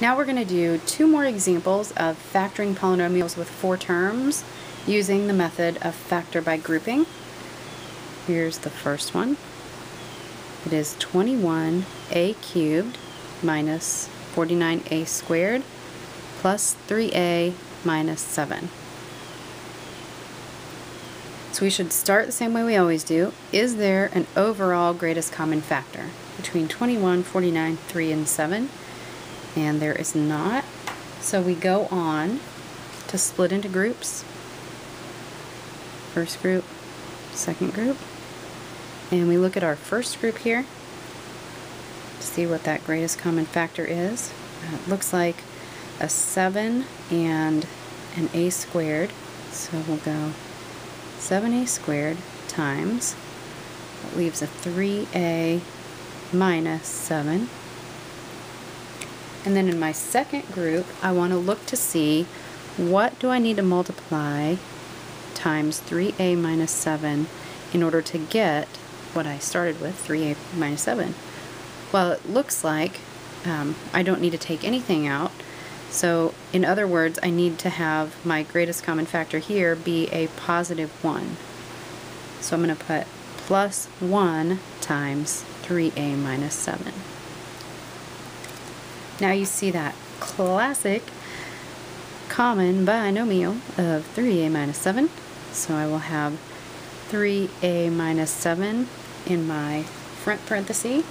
Now we're going to do two more examples of factoring polynomials with four terms using the method of factor by grouping. Here's the first one. It is 21a cubed minus 49a squared plus 3a minus 7. So we should start the same way we always do. Is there an overall greatest common factor between 21, 49, 3, and 7? And there is not. So we go on to split into groups. First group, second group. And we look at our first group here to see what that greatest common factor is. It looks like a 7 and an a squared. So we'll go 7a squared times, that leaves a 3a minus 7. And then in my second group, I want to look to see what do I need to multiply times 3a minus 7 in order to get what I started with, 3a minus 7. Well, it looks like I don't need to take anything out. So in other words, I need to have my greatest common factor here be a positive 1. So I'm going to put plus 1 times 3a minus 7. Now you see that classic common binomial of 3a minus 7. So I will have 3a minus 7 in my front parenthesis,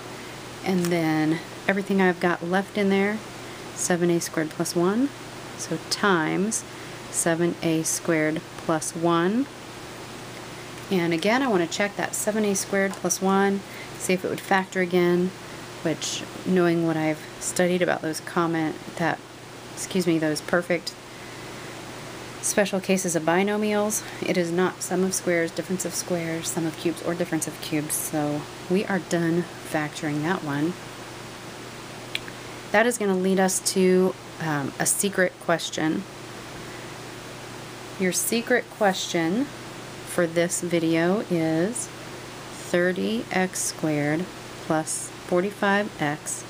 and then everything I've got left in there, 7a squared plus 1, so times 7a squared plus 1. And again, I want to check that 7a squared plus 1, see if it would factor again, which, knowing what I've studied about those those perfect special cases of binomials, it is not sum of squares, difference of squares, sum of cubes, or difference of cubes. So we are done factoring that one. That is going to lead us to a secret question. Your secret question for this video is 30x squared plus 45x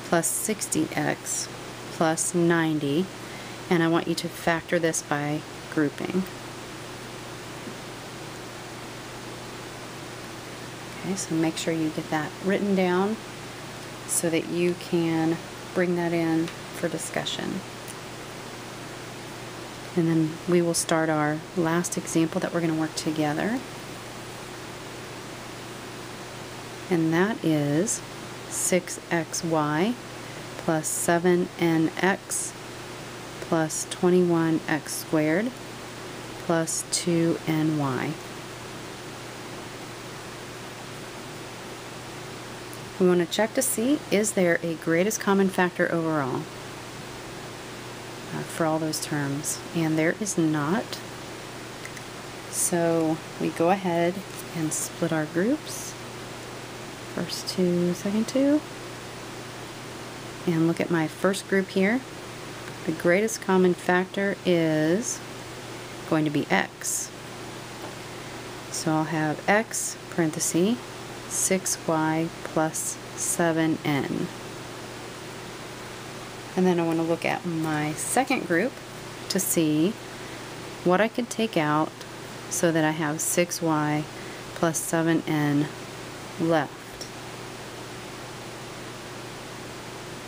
plus 60x plus 90, and I want you to factor this by grouping. Okay, so make sure you get that written down so that you can bring that in for discussion. And then we will start our last example that we're going to work together. And that is 6xy plus 7nx plus 21x squared plus 2ny. We want to check to see, is there a greatest common factor overall for all those terms? And there is not. So we go ahead and split our groups. First two, second two. And look at my first group here. The greatest common factor is going to be x. So I'll have x parenthesis 6y plus 7n. And then I want to look at my second group to see what I could take out so that I have 6y plus 7n left.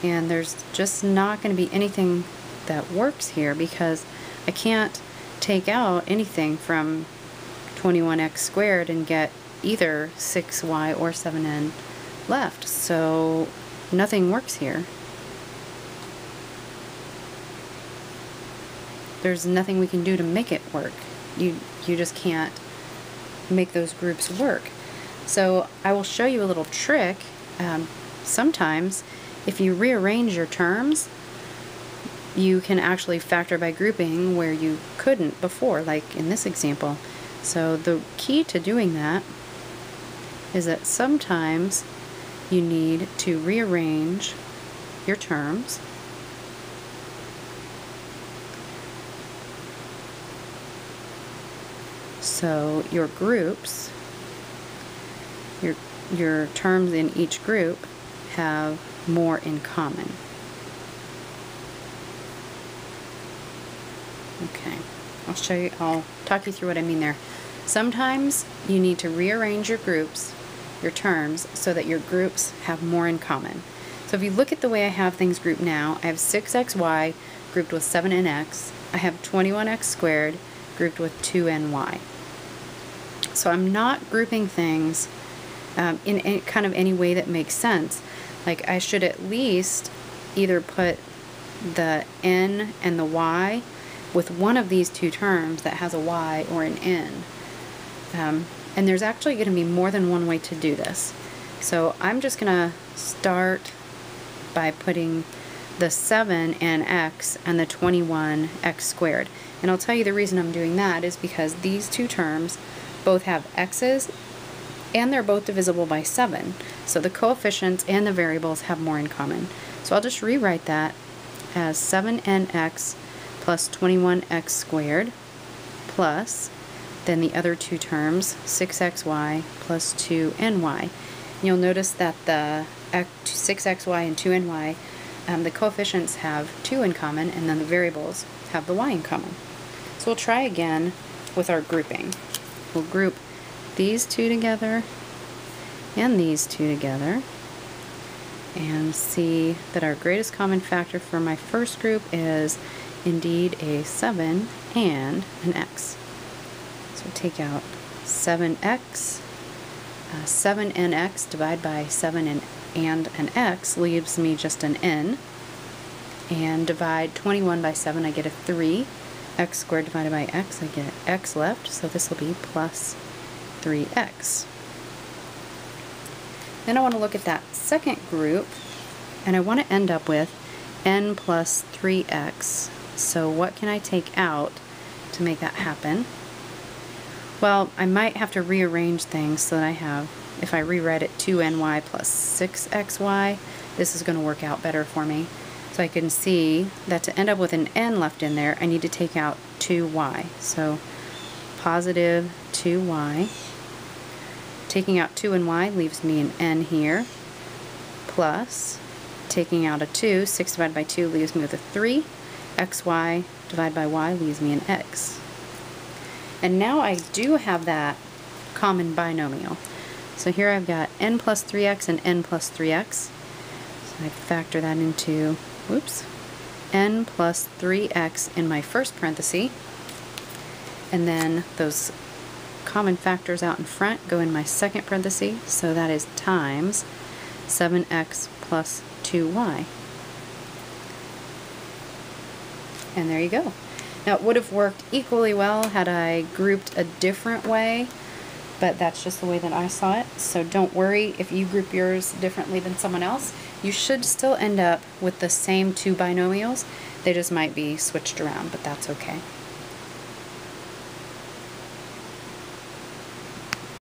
And there's just not going to be anything that works here because I can't take out anything from 21x squared and get either 6y or 7n left. So nothing works here. There's nothing we can do to make it work. You just can't make those groups work. So I will show you a little trick. Sometimes if you rearrange your terms, you can actually factor by grouping where you couldn't before, like in this example. So the key to doing that is that sometimes you need to rearrange your terms so your groups, your terms in each group have more in common. Okay, I'll talk you through what I mean there. Sometimes you need to rearrange your groups, your terms, so that your groups have more in common. So if you look at the way I have things grouped now, I have 6xy grouped with 7nx. I have 21x squared grouped with 2ny. So I'm not grouping things in kind of any way that makes sense. Like I should at least either put the n and the y with one of these two terms that has a y or an n. And there's actually going to be more than one way to do this. So I'm just going to start by putting the 7nx and the 21x squared. And I'll tell you the reason I'm doing that is because these two terms both have x's and they're both divisible by 7. So the coefficients and the variables have more in common. So I'll just rewrite that as 7nx plus 21x squared plus then the other two terms, 6xy plus 2ny. You'll notice that the 6xy and 2ny, the coefficients have 2 in common, and then the variables have the y in common. So we'll try again with our grouping. We'll group these two together and these two together and see that our greatest common factor for my first group is indeed a 7 and an x. So take out 7x, 7nx divided by 7 and an x leaves me just an n, and divide 21 by 7, I get a 3. X squared divided by x, I get x left, so this will be plus 3x. Then I want to look at that second group, and I want to end up with n plus 3x. So what can I take out to make that happen? Well, I might have to rearrange things so that I have, if I rewrite it 2ny plus 6xy, this is going to work out better for me. So I can see that to end up with an n left in there, I need to take out 2y. So positive 2y. Taking out 2 and y leaves me an n here, plus taking out a 2, 6 divided by 2 leaves me with a 3, xy divided by y leaves me an x. And now I do have that common binomial. So here I've got n plus 3x and n plus 3x. So I factor that into, n plus 3x in my first parenthesis. And then those common factors out in front go in my second parenthesis. So that is times 7x plus 2y. And there you go. Now it would have worked equally well had I grouped a different way, but that's just the way that I saw it. So don't worry if you group yours differently than someone else. You should still end up with the same two binomials. They just might be switched around, but that's okay.